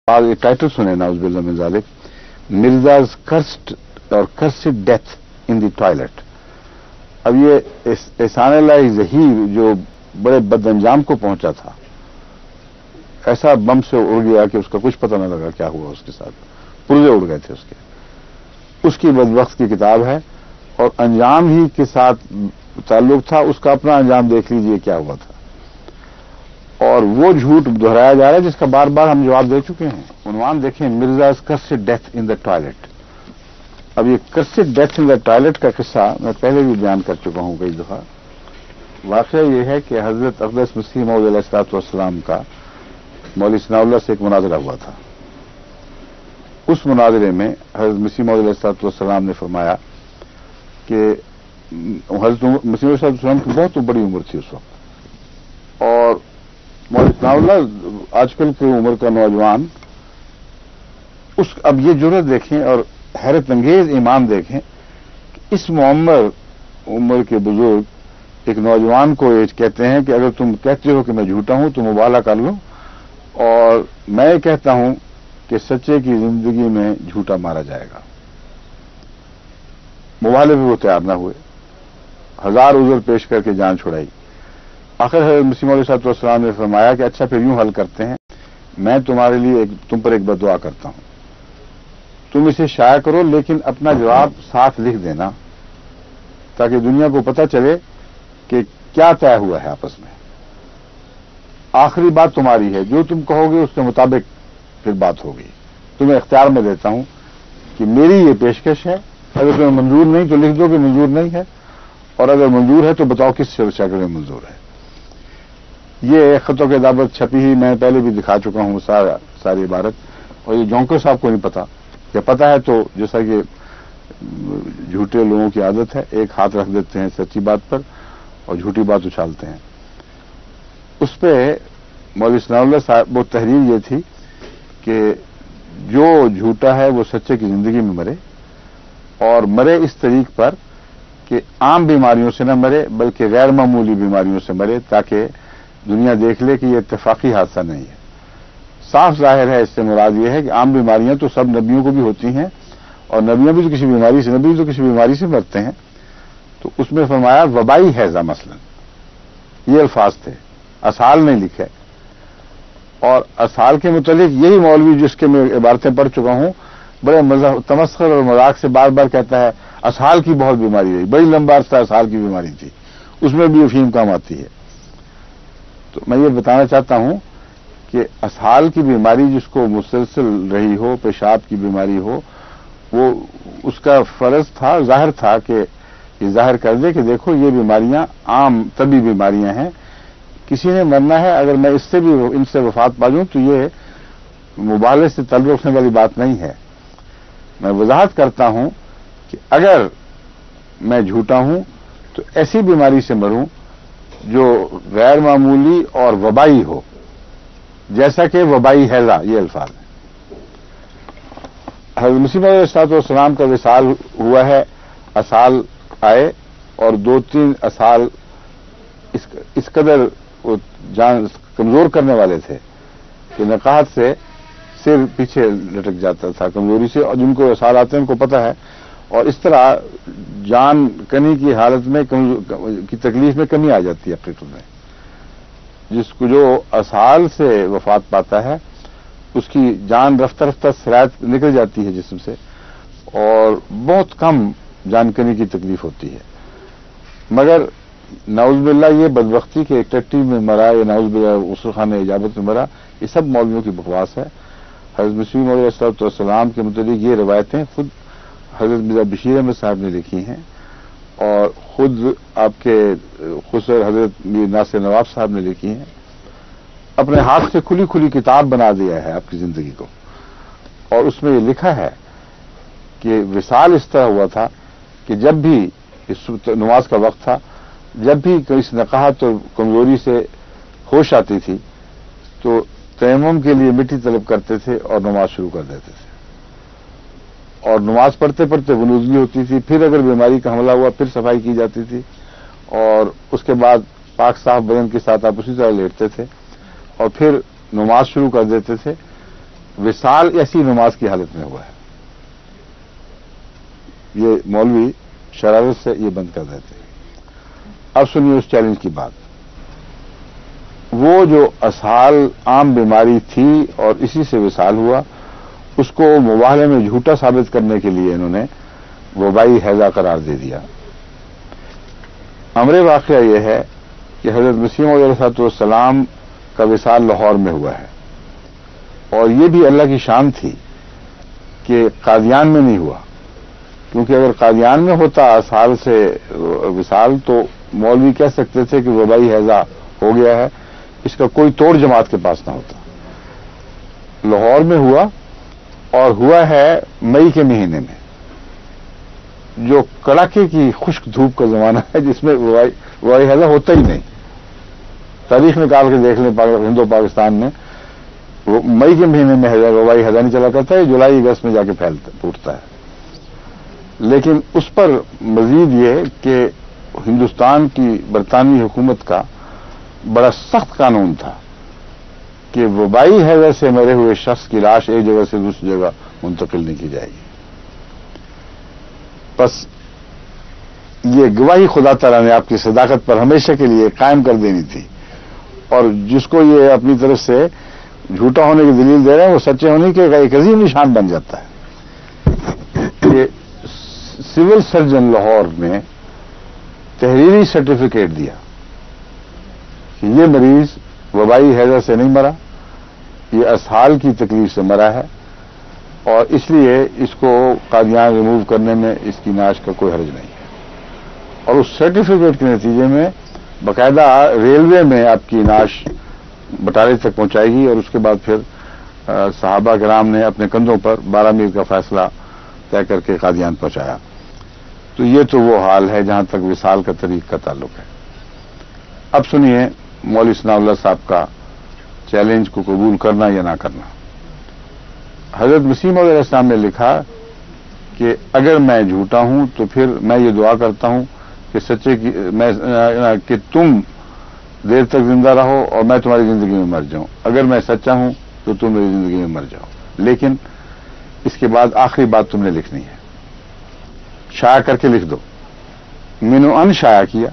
بعض یہ ٹائٹل سنے ناؤز باللہ من ذالک، مرزاز کرسڈ اور cursed death in the toilet. اب یہ احسان اللہ ظہیر جو بڑے بد انجام کو پہنچا تھا، ایسا بم سے اڑ گیا کہ اس کا کچھ پتہ نہ لگا کیا ہوا اس کے ساتھ، پرزے اڑ گئے تھے اس کی بدبخت کی کتاب ہے، اور انجام ہی کے ساتھ تعلق تھا، اس کا اپنا انجام دیکھ لیجئے کیا ہوا تھا، اور وہ جھوٹ دہرایا جا رہا ہے جس کا بار بار ہم جواب دے چکے ہیں۔ عنوان دیکھیں، مرزاز cursed death in the toilet. اب یہ cursed death in the toilet کا قصہ میں پہلے بھی بیان کر چکا ہوں کئی دفعہ۔ واقعہ یہ ہے کہ حضرت اقدس مسیح موعود علیہ الصلوۃ والسلام کا مولوی ثناء اللہ سے ایک مناظرہ ہوا تھا۔ اس مناظرے میں حضرت مسیح موعود علیہ الصلوۃ والسلام نے فرمایا کہ حضرت مسیح علیہ السلام کی بہت بڑی عمر تھی اس وقت، اور مولوی ثناء اللہ آج کل کی عمر کا نوجوان، اب یہ جرأت دیکھیں اور حیرت انگیز ایمان دیکھیں کہ اس معمر عمر کے بزرگ ایک نوجوان کو یہ کہتے ہیں کہ اگر تم کہتے ہو کہ میں جھوٹا ہوں تو مبالغہ کر لو، اور میں کہتا ہوں کہ سچے کی زندگی میں جھوٹا مارا جائے گا۔ مبالغے بھی وہ تیار نہ ہوئے، ہزار عذر پیش کر کے جان چھڑائی۔ آخر حضرت مسیح موعود علیہ السلام نے فرمایا کہ اچھا پھر یوں حل کرتے ہیں، میں تمہارے لیے تم پر ایک بددعا کرتا ہوں، تم اسے شائع کرو لیکن اپنا جواب ساتھ لکھ دینا تاکہ دنیا کو پتہ چلے کہ کیا طے ہوا ہے آپس میں۔ آخری بات تمہاری ہے، جو تم کہو گے اس کے مطابق پھر بات ہوگی۔ تمہیں اختیار میں دیتا ہوں کہ میری یہ پیشکش ہے، اگر تمہیں منظور نہیں تو لکھ دو کہ منظور نہیں ہے، اور اگر منظور ہے تو بتاؤ کس شکل میں منظور ہے۔ یہ خطوں کی دعوت چھپی ہی میں پہلے بھی دکھا چکا ہوں ساری عبارت، اور یہ جونکر صاحب کو نہیں پتا، یا پتا ہے تو جیسا کہ جھوٹے لوگوں کی عادت ہے، ایک ہاتھ رکھ دیتے ہیں سچی بات پر اور جھوٹی بات اچھالتے ہیں۔ اس پہ مولوی ثناء اللہ صاحب وہ تحریر یہ تھی کہ جو جھوٹا ہے وہ سچے کی زندگی میں مرے، اور مرے اس طریق پر کہ عام بیماریوں سے نہ مرے بلکہ غیر معمولی بیماریوں سے مرے، تاکہ دنیا دیکھ لے کہ یہ اتفاقی حادثہ نہیں ہے۔ صاف ظاہر ہے اس سے مراد یہ ہے کہ عام بیماریاں تو سب نبیوں کو بھی ہوتی ہیں، اور نبیوں بھی تو کسی بیماری سے نبی تو کسی بیماری سے مرتے ہیں۔ تو اس میں فرمایا وبائی ہیضہ مثلا، یہ الفاظ تھے، اسال نہیں لکھے، اور اسال کے متعلق یہی مولوی جس کے میں عبارتیں پڑھ چکا ہوں بڑے تمسخر اور مذاق سے بار بار کہتا ہے اسال کی بہت بیماری رہی، بڑی لمبا عرصہ اسال کی بیماری تھی، اس میں بھی افیم کام آتی ہے۔ تو میں یہ بتانا چاہتا ہوں کہ اسال کی بیماری جس کو مسلسل رہی ہو، پیشاب کی بیماری ہو، وہ اس کا فرض تھا، ظاہر تھا کہ یہ ظاہر کر دے کہ دیکھو یہ بیماریاں عام طبی بیماریاں ہیں، کسی نے مرنا ہے، اگر میں اس سے بھی ان سے وفات پا جوں تو یہ مبالغے سے تعلق رکھنے والی بات نہیں ہے۔ میں وضاحت کرتا ہوں کہ اگر میں جھوٹا ہوں تو ایسی بیماری سے مروں جو غیر معمولی اور وبائی ہو، جیسا کہ وبائی ہیضہ، یہ الفاظ ہیں۔ حضرت مسیح موعود علیہ السلام کا وصال ہوا ہے، اسال آئے، اور 2-3 اسال اس قدر وہ جان کمزور کرنے والے تھے کہ نقاہت سے سر پیچھے لٹک جاتا تھا کمزوری سے، اور جن کو اسال آتے ہیں ان کو پتہ ہے، اور اس طرح جان کنی کی حالت میں کی تکلیف میں کمی آ جاتی ہے اپنے میں۔ جس کو جو اسال سے وفات پاتا ہے اس کی جان رفتہ رفتہ سرایت نکل جاتی ہے جسم سے، اور بہت کم جان کنی کی تکلیف ہوتی ہے۔ مگر نعوذ باللہ یہ بدبختی کہ ایک ٹٹی میں مرا، یا نعوذ باللہ غسل خانہ اجابت میں مرا، یہ سب مولویوں کی بکواس ہے۔ حضرت مسیح موعود علیہ السلام کے متعلق یہ روایتیں خود حضرت مرزا بشیر احمد صاحب نے لکھی ہیں، اور خود آپ کے خسر حضرت میر ناصر نواب صاحب نے لکھی ہیں۔ اپنے ہاتھ سے کھلی کھلی کتاب بنا دیا ہے آپ کی زندگی کو، اور اس میں یہ لکھا ہے کہ وصال اس طرح ہوا تھا کہ جب بھی نماز کا وقت تھا، جب بھی کسی نقاہت اور کمزوری سے ہوش آتی تھی تو تیمم کے لیے مٹی طلب کرتے تھے اور نماز شروع کر دیتے تھے، اور نماز پڑھتے پڑھتے غنودگی ہوتی تھی، پھر اگر بیماری کا حملہ ہوا پھر صفائی کی جاتی تھی، اور اس کے بعد پاک صاف بدن کے ساتھ آپ اسی طرح لیٹتے تھے اور پھر نماز شروع کر دیتے تھے۔ وصال ایسی نماز کی حالت میں ہوا ہے. یہ مولوی شرارت سے یہ بند کر دیتے ہیں. اب سنیے اس چیلنج کی بات. وہ جو اسہال عام بیماری تھی اور اسی سے وصال ہوا، اس کو مباہلے میں جھوٹا ثابت کرنے کے لیے انہوں نے وبائی ہیضہ قرار دے دیا. امر واقعہ یہ ہے کہ حضرت مسیح موعود علیہ السلام کا وصال لاہور میں ہوا ہے، اور یہ بھی اللہ کی شان تھی کہ قادیان میں نہیں ہوا، کیونکہ اگر قادیان میں ہوتا اسہال سے وصال تو مولوی کہہ سکتے تھے کہ وبائی ہیضہ ہو گیا ہے، اس کا کوئی توڑ جماعت کے پاس نہ ہوتا. لاہور میں ہوا، اور ہوا ہے مئی کے مہینے میں، جو کڑاکے کی خشک دھوپ کا زمانہ ہے، جس میں وبائی ہیضہ ہوتا ہی نہیں. تاریخ نکال کے دیکھ لیں ہند و پاکستان میں، وہ مئی کے مہینے میں وبائی ہیضہ نہیں چلا کرتا ہے، جولائی اگست میں جا کے پھوٹتا ہے. لیکن اس پر مزید یہ کہ ہندوستان کی برطانوی حکومت کا بڑا سخت قانون تھا کہ وبائی ہیضہ سے مرے ہوئے شخص کی لاش ایک جگہ سے دوسری جگہ منتقل نہیں کی جائے گی. بس یہ گواہی خدا تعالیٰ نے آپ کی صداقت پر ہمیشہ کے لیے قائم کر دینی تھی، اور جس کو یہ اپنی طرف سے جھوٹا ہونے کی دلیل دے رہے ہیں وہ سچے ہونے کے ایک عظیم نشان بن جاتا ہے. یہ سول سرجن لاہور نے تحریری سرٹیفکیٹ دیا کہ یہ مریض وبائی ہیضہ سے نہیں مرا، یہ اسہال کی تکلیف سے مرا ہے، اور اس لیے اس کو قادیان ریموو کرنے میں اس کی نعش کا کوئی حرج نہیں ہے. اور اس سرٹیفکیٹ کے نتیجے میں باقاعدہ ریلوے میں آپ کی نعش بٹالے تک پہنچائے گی، اور اس کے بعد پھر صحابہ کرام نے اپنے کندھوں پر 12 میل کا فاصلہ طے کر کے قادیان پہنچایا. تو یہ تو وہ حال ہے جہاں تک وصال کا طریق کا تعلق ہے. اب سنیے مولوی ثناء اللہ صاحب کا چیلنج کو قبول کرنا یا نہ کرنا. حضرت مسیح موعود علیہ السلام نے لکھا کہ اگر میں جھوٹا ہوں تو پھر میں یہ دعا کرتا ہوں کہ کہ تم دیر تک زندہ رہو اور میں تمہاری زندگی میں مر جاؤں. اگر میں سچا ہوں تو تم میری زندگی میں مر جاؤ، لیکن اس کے بعد آخری بات تم نے لکھنی ہے، شائع کر کے لکھ دو. مینو ان شائع کیا،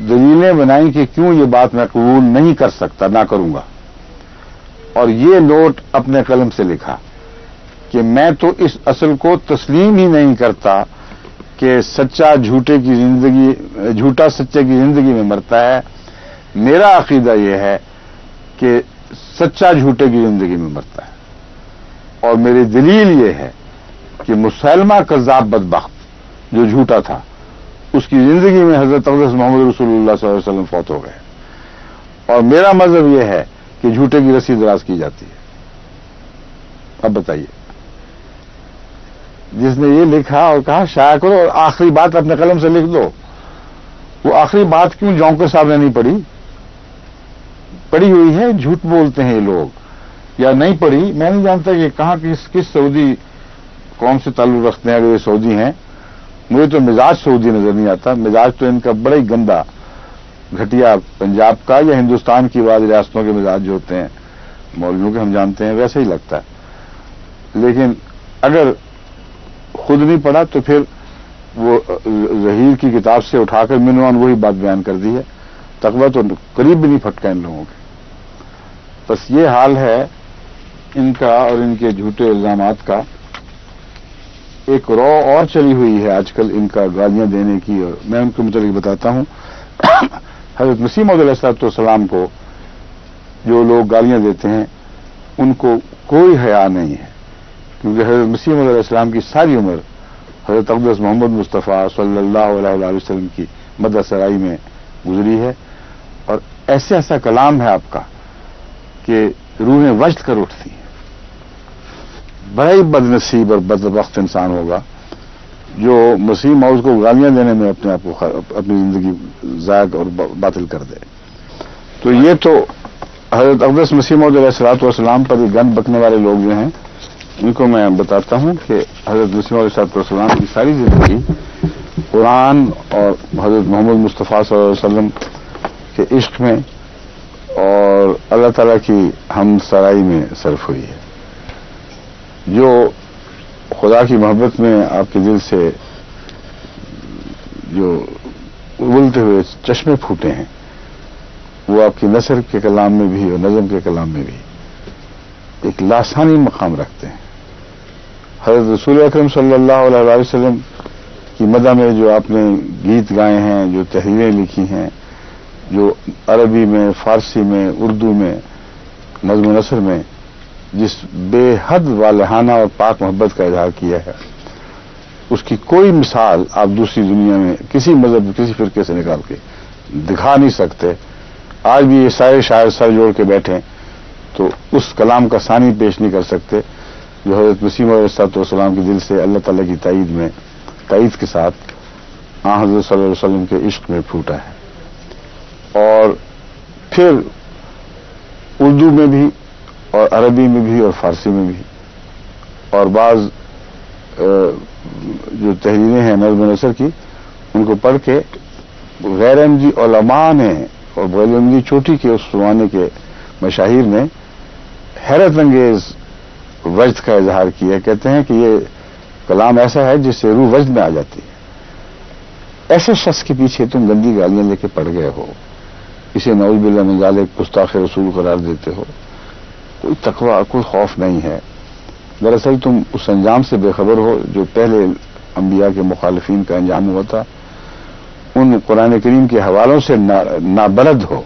دلیلیں بنائیں کہ کیوں یہ بات میں قبول نہیں کر سکتا، نہ کروں گا. اور یہ نوٹ اپنے قلم سے لکھا کہ میں تو اس اصل کو تسلیم ہی نہیں کرتا کہ سچا جھوٹے کی زندگی، جھوٹا سچے کی زندگی میں مرتا ہے. میرا عقیدہ یہ ہے کہ سچا جھوٹے کی زندگی میں مرتا ہے، اور میری دلیل یہ ہے کہ مسلمہ کذاب بدبخت جو جھوٹا تھا، اس کی زندگی میں حضرت اقدس محمد رسول اللہ صلی اللہ علیہ وسلم فوت ہو گئے. اور میرا مذہب یہ ہے کہ جھوٹے کی رسی دراز کی جاتی ہے. اب بتائیے، جس نے یہ لکھا اور کہا شائع کرو اور آخری بات اپنے قلم سے لکھ دو، وہ آخری بات کیوں جونکر صاحب نے نہیں پڑھی؟ پڑھی ہوئی ہے. جھوٹ بولتے ہیں یہ لوگ، یا نہیں پڑھی. میں نہیں جانتا کہ کہاں کس سعودی قوم سے تعلق رکھتے ہیں. اگر یہ سعودی ہیں، مجھے تو مزاج سعودی نظر نہیں آتا. مزاج تو ان کا بڑا ہی گندا گھٹیا پنجاب کا یا ہندوستان کی بعض ریاستوں کے مزاج جو ہوتے ہیں مولویوں کے ہم جانتے ہیں ویسا ہی لگتا ہے. لیکن اگر خود نہیں پڑھا تو پھر وہ ظہیر کی کتاب سے اٹھا کر منوان وہی بات بیان کر دی ہے. تقویٰ تو قریب بھی نہیں پھٹکا ان لوگوں کے. بس یہ حال ہے ان کا اور ان کے جھوٹے الزامات کا. ایک رو اور چلی ہوئی ہے آج کل ان کا گالیاں دینے کی، اور میں ان کے متعلق بتاتا ہوں. حضرت مسیح موعود علیہ السلام کو جو لوگ گالیاں دیتے ہیں ان کو کوئی حیا نہیں ہے، کیونکہ حضرت مسیح موعود علیہ السلام کی ساری عمر حضرت اقدس محمد مصطفیٰ صلی اللہ علیہ وسلم کی مدح سرائی میں گزری ہے. اور ایسا کلام ہے آپ کا کہ روحیں وجد کر اٹھتی ہیں. بڑا ہی بد نصیب اور بدبخت انسان ہوگا جو مسیح موعود کو گالیاں دینے میں اپنے آپ کو اپنی زندگی ضائع اور باطل کر دے. تو یہ تو حضرت اقدس مسیح موعود علیہ السلام پر یہ گند بکنے والے لوگ جو ہیں ان کو میں بتاتا ہوں کہ حضرت مسیح موعود علیہ السلام کی ساری زندگی قرآن اور حضرت محمد مصطفیٰ صلی اللہ علیہ وسلم کے عشق میں اور اللہ تعالیٰ کی ہم سرائی میں صرف ہوئی ہے. جو خدا کی محبت میں آپ کے دل سے جو ابلتے ہوئے چشمے پھوٹے ہیں، وہ آپ کی نثر کے کلام میں بھی اور نظم کے کلام میں بھی ایک لاسانی مقام رکھتے ہیں۔ حضرت رسول اکرم صلی اللہ علیہ وسلم کی مدح میں جو آپ نے گیت گائے ہیں، جو تحریریں لکھی ہیں، جو عربی میں، فارسی میں، اردو میں، نظم و نثر میں جس بے حد والہانہ اور پاک محبت کا اظہار کیا ہے، اس کی کوئی مثال آپ دوسری دنیا میں کسی مذہب، کسی فرقے سے نکال کے دکھا نہیں سکتے۔ آج بھی یہ سارے شاعر سر جوڑ کے بیٹھیں تو اس کلام کا ثانی پیش نہیں کر سکتے جو حضرت مسیح علیہ السلام کے دل سے اللہ تعالیٰ کی تائید کے ساتھ حضرت صلی اللہ علیہ وسلم کے عشق میں پھوٹا ہے۔ اور پھر اردو میں بھی اور عربی میں بھی اور فارسی میں بھی، اور بعض جو تحریریں ہیں نظم و نثر کی، ان کو پڑھ کے غیر احمدی علماء نے اور غیر احمدی چوٹی کے اس زمانے کے مشاہیر نے حیرت انگیز وجد کا اظہار کیا۔ کہتے ہیں کہ یہ کلام ایسا ہے جس سے روح وجد میں آ جاتی ہے۔ ایسے شخص کے پیچھے تم گندی گالیاں لے کے پڑ گئے ہو، اسے نعوذ باللہ من ذالک گستاخ رسول قرار دیتے ہو، کوئی تقوی، کوئی خوف نہیں ہے۔ دراصل تم اس انجام سے بے خبر ہو جو پہلے انبیاء کے مخالفین کا انجام ہوا تھا، ان قرآن کریم کے حوالوں سے نابلد ہو،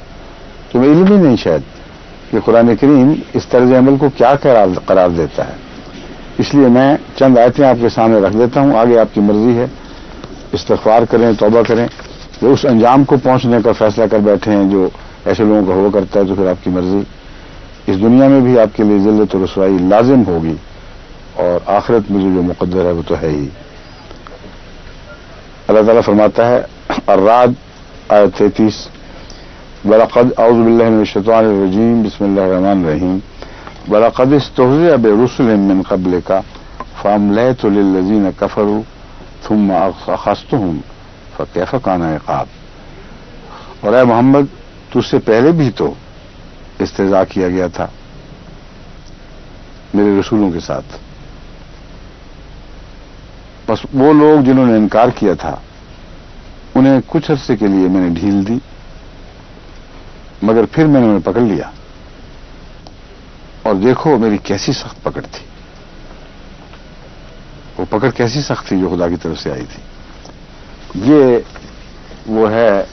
تمہیں علم ہی نہیں شاید کہ قرآن کریم اس طرز عمل کو کیا قرار دیتا ہے۔ اس لیے میں چند آیتیں آپ کے سامنے رکھ دیتا ہوں، آگے آپ کی مرضی ہے، استغفار کریں، توبہ کریں، یا اس انجام کو پہنچنے کا فیصلہ کر بیٹھے ہیں جو ایسے لوگوں کا ہوا کرتا ہے، تو پھر آپ کی مرضی۔ اس دنیا میں بھی آپ کے لیے ذلت و رسوائی لازم ہوگی، اور آخرت میں جو مقدر ہے وہ تو ہے ہی۔ اللہ تعالیٰ فرماتا ہے الرعد آیت 33، وَلَقَدْ اعوذ باللہ من الشیطان الرجیم بسم اللہ الرحمن الرحیم وَلَقَدِ اسْتُهْزِئَ بِرُسُلٍ مِّن قَبْلِكَ فَأَمْلَيْتُ لِلَّذِينَ كَفَرُوا ثُمَّ أَخَذْتُهُمْ فَكَيْفَ كَانَ عِقَابِ۔ اور اے محمد، تجھ سے پہلے بھی تو استہزاء کیا گیا تھا میرے رسولوں کے ساتھ، بس وہ لوگ جنہوں نے انکار کیا تھا انہیں کچھ عرصے کے لیے میں نے ڈھیل دی، مگر پھر میں نے انہیں پکڑ لیا، اور دیکھو میری کیسی سخت پکڑ تھی۔ وہ پکڑ کیسی سخت تھی جو خدا کی طرف سے آئی تھی۔ یہ وہ ہے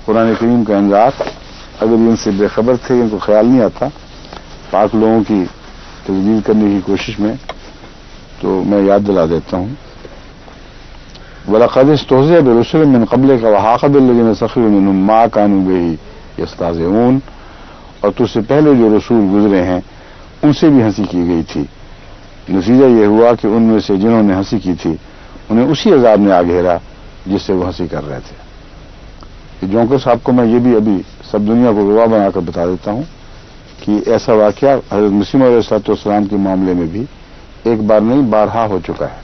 قرآن کریم کا انذار۔ اگر ان سے بے خبر تھے، ان کو خیال نہیں آتا پاک لوگوں کی تجدید کرنے کی کوشش میں، تو میں یاد دلا دیتا ہوں۔ وَلَقَدِ اسْتُهْزِئَ بِرُسُلٍ مِّن قَبْلِكَ وَحَاقَ بِالَّذِينَ سَخِرُوا مِنْهُم مَّا كَانُوا بِهِ يَسْتَهْزِئُونَ۔ اور تجھ سے پہلے جو رسول گزرے ہیں ان سے بھی ہنسی کی گئی تھی، نتیجہ یہ ہوا کہ ان میں سے جنہوں نے ہنسی کی تھی انہیں اسی عذاب نے آ گھیرا جس سے وہ ہنسی کر رہے تھے۔ جونکر صاحب کو میں یہ بھی ابھی سب دنیا کو گواہ بنا کر بتا دیتا ہوں کہ ایسا واقعہ حضرت مسیح علیہ السلام کے معاملے میں بھی ایک بار نہیں بارہا ہو چکا ہے۔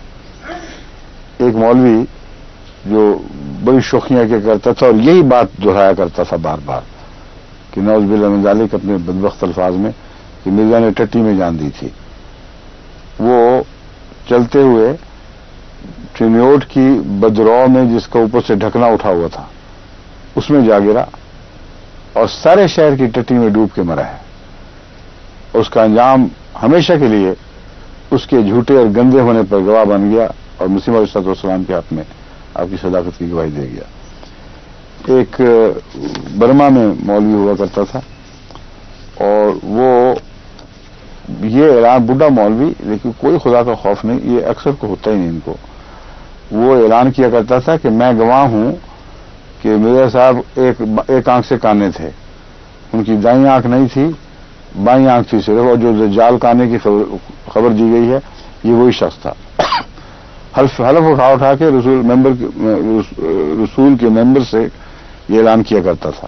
ایک مولوی جو بڑی شوخیاں کیا کرتا تھا اور یہی بات دہرایا کرتا تھا بار بار کہ نعوذ باللہ من ذالک اپنے بدبخت الفاظ میں کہ مرزا نے ٹٹی میں جان دی تھی۔ وہ چلتے ہوئے چنیوٹ کی بدرو میں جس کا اوپر سے ڈھکنا اٹھا ہوا تھا اس میں جا گرا اور سارے شہر کی ٹٹی میں ڈوب کے مرا ہے۔ اس کا انجام ہمیشہ کے لیے اس کے جھوٹے اور گندے ہونے پر گواہ بن گیا اور مسیح علیہ السلام کے حق میں آپ کی صداقت کی گواہی دے گیا۔ ایک برما میں مولوی ہوا کرتا تھا، اور وہ یہ اعلان، بڈھا مولوی لیکن کوئی خدا کا خوف نہیں، یہ اکثر کو ہوتا ہی نہیں ان کو، وہ اعلان کیا کرتا تھا کہ میں گواہ ہوں کہ میرے صاحب ایک آنکھ سے کانے تھے، ان کی دائیں آنکھ نہیں تھی، بائیں آنکھ تھی صرف، اور جو دجال کانے کی خبر دی گئی ہے یہ وہی شخص تھا۔ حلف اٹھا کے رسول کے ممبر سے یہ اعلان کیا کرتا تھا۔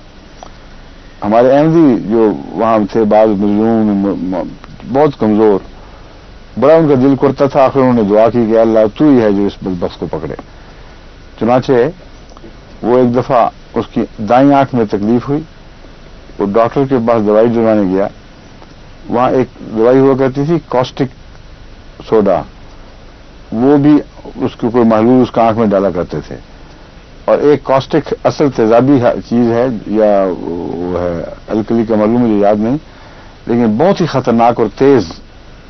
ہمارے احمدی جو وہاں تھے بعض مظلوم، بہت کمزور، بڑا ان کا دل کرتا تھا، آخر انہوں نے دعا کی کہ اللہ تو ہی ہے جو اس بدبخت کو پکڑے۔ چنانچہ وہ ایک دفعہ اس کی دائیں آنکھ میں تکلیف ہوئی، وہ ڈاکٹر کے پاس دوائی دلوانے گیا۔ وہاں ایک دوائی ہوا کرتی تھی کاسٹک سوڈا وہ بھی اس کے کوئی محلول اس کا آنکھ میں ڈالا کرتے تھے. اور ایک کاسٹک اصل تیزابی چیز ہے یا وہ ہے الکلی کا محلول مجھے یاد نہیں، لیکن بہت ہی خطرناک اور تیز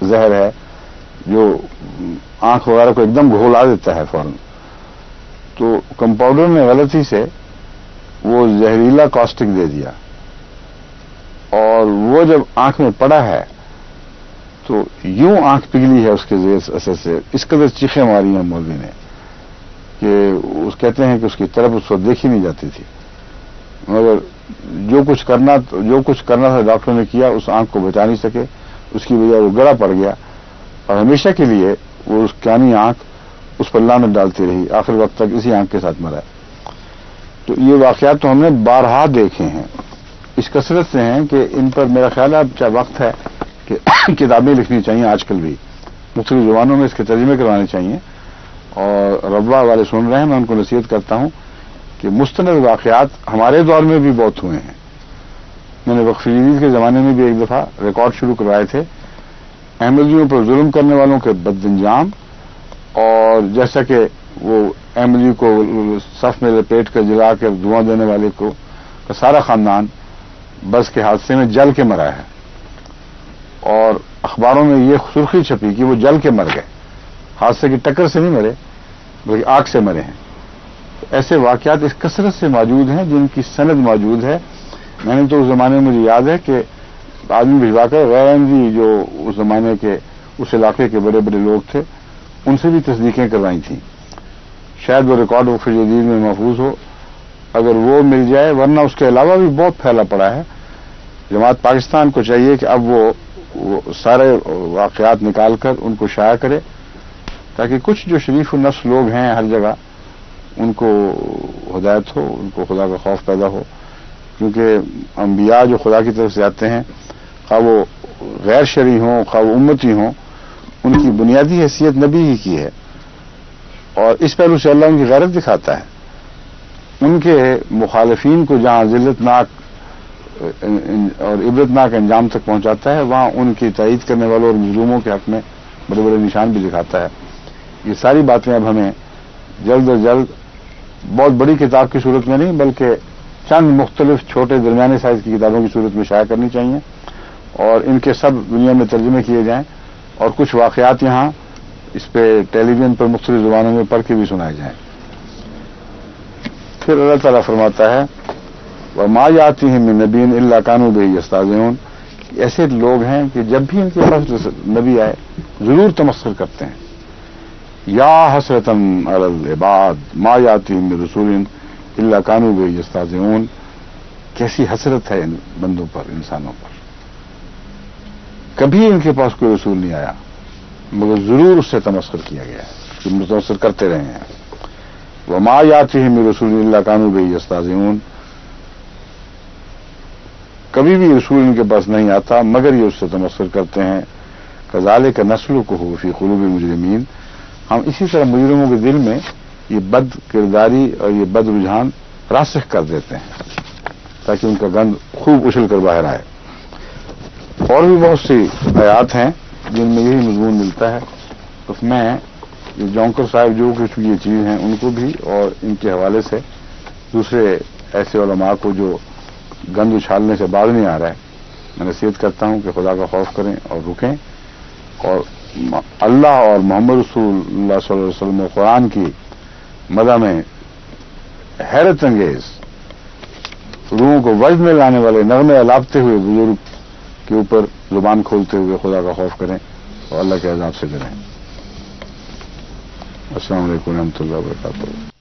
زہر ہے جو آنکھ وغیرہ کو ایک دم گھولا دیتا ہے فوراً. تو کمپاؤنڈر نے غلطی سے وہ زہریلا کاسٹک دے دیا اور وہ جب آنکھ میں پڑا ہے تو یوں آنکھ پگھلی ہے اس کے اثر سے، اس قدر چیخیں ماری ہیں مولوی نے کہ اس کہتے ہیں کہ اس کی طرف اس وقت دیکھی نہیں جاتی تھی، مگر جو کچھ کرنا تھا ڈاکٹر نے کیا، اس آنکھ کو بچا نہیں سکے، اس کی وجہ وہ گڑا پڑ گیا اور ہمیشہ کے لیے وہ اس کانی آنکھ اس پر لعنت ڈالتی رہی، آخر وقت تک اسی آنکھ کے ساتھ مرا. تو یہ واقعات تو ہم نے بارہا دیکھے ہیں، اس کثرت سے ہیں کہ ان پر میرا خیال ہے اب وقت ہے کہ کتابیں لکھنی چاہیے آج کل بھی، مختلف زبانوں میں اس کے ترجمے کروانے چاہیے. اور ربوہ والے سن رہے ہیں، میں ان کو نصیحت کرتا ہوں کہ مستند واقعات ہمارے دور میں بھی بہت ہوئے ہیں. میں نے وقف جدید کے زمانے میں بھی ایک دفعہ ریکارڈ شروع کروائے تھے احمدیوں پر ظلم کرنے والوں کے بد انجام، اور جیسا کہ وہ احمدی کو صف میں لپیٹ کر جلا کر دھواں دینے والے کو کا سارا خاندان بس کے حادثے میں جل کے مرا ہے، اور اخباروں میں یہ سرخی چھپی کہ وہ جل کے مر گئے، حادثے کی ٹکر سے نہیں مرے بلکہ آگ سے مرے ہیں. ایسے واقعات اس کثرت سے موجود ہیں جن کی سند موجود ہے. میں نے تو اس زمانے میں مجھے یاد ہے کہ آدمی بھجوا کر غیر احمدی جو اس زمانے کے اس علاقے کے بڑے بڑے لوگ تھے ان سے بھی تصدیقیں کروائی تھیں. شاید وہ ریکارڈ وقف جدید میں محفوظ ہو، اگر وہ مل جائے، ورنہ اس کے علاوہ بھی بہت پھیلا پڑا ہے. جماعت پاکستان کو چاہیے کہ اب وہ سارے واقعات نکال کر ان کو شائع کرے تاکہ کچھ جو شریف النفس لوگ ہیں ہر جگہ ان کو ہدایت ہو، ان کو خدا کا خوف پیدا ہو. کیونکہ انبیاء جو خدا کی طرف سے آتے ہیں، خواہ وہ غیر شرعی ہوں خواہ وہ امتی ہوں، ان کی بنیادی حیثیت نبی ہی کی ہے، اور اس پہلو سے اللہ ان کی غیرت دکھاتا ہے. ان کے مخالفین کو جہاں ذلتناک اور عبرتناک انجام تک پہنچاتا ہے، وہاں ان کی تائید کرنے والوں اور مظلوموں کے حق میں بڑے بڑے نشان بھی دکھاتا ہے. یہ ساری باتیں اب ہمیں جلد از جلد بہت بڑی کتاب کی صورت میں نہیں بلکہ چند مختلف چھوٹے درمیانے سائز کی کتابوں کی صورت میں شائع کرنی چاہیے، اور ان کے سب دنیا میں ترجمے کیے جائیں، اور کچھ واقعات یہاں اس پہ ٹیلی ویژن پر مختلف زبانوں میں پڑھ کے بھی سنائے جائیں. پھر اللہ تعالیٰ فرماتا ہے وَمَا يَأْتِيهِم مِّن نَبِيٍّ إِلَّا كَانُوا بِهِ يَسْتَهْزِئُونَ. ایسے لوگ ہیں کہ جب بھی ان کے پاس نبی آئے ضرور تمسخر کرتے ہیں. یا حسرتاً علی العباد ما یاتیہم من رسول الا کانوا بہ یستہزئون. کیسی حسرت ہے ان بندوں پر، انسانوں پر، کبھی ان کے پاس کوئی رسول نہیں آیا مگر ضرور اس سے تمسخر کیا گیا ہے کہ متمسخر کرتے رہے ہیں. وما یاتیہم من رسول الا کانوا بہ یستہزئون. کبھی بھی رسول ان کے پاس نہیں آتا مگر یہ اس سے تمسخر کرتے ہیں. کذالک نسلکہ فی قلوب المجرمین. ہم اسی طرح مجرموں کے دل میں یہ بد کرداری اور یہ بد رجحان راسخ کر دیتے ہیں تاکہ ان کا گند خوب اچھل کر باہر آئے. اور بھی بہت سی آیات ہیں جن میں یہی مضمون ملتا ہے. اس میں یہ جونکر صاحب جو کچھ یہ چیز ہیں ان کو بھی اور ان کے حوالے سے دوسرے ایسے علماء کو جو گند اچھالنے سے باز نہیں آ رہا ہے، میں نصیحت کرتا ہوں کہ خدا کا خوف کریں اور رکیں، اور اللہ اور محمد رسول اللہ صلی اللہ علیہ وسلم و قرآن کی مدح میں حیرت انگیز روحوں کو وجد میں لانے والے نغمے الاپتے ہوئے بزرگ کے اوپر زبان کھولتے ہوئے خدا کا خوف کریں اور اللہ کے عذاب سے ڈریں. السلام علیکم و رحمۃ اللہ وبرکاتہ.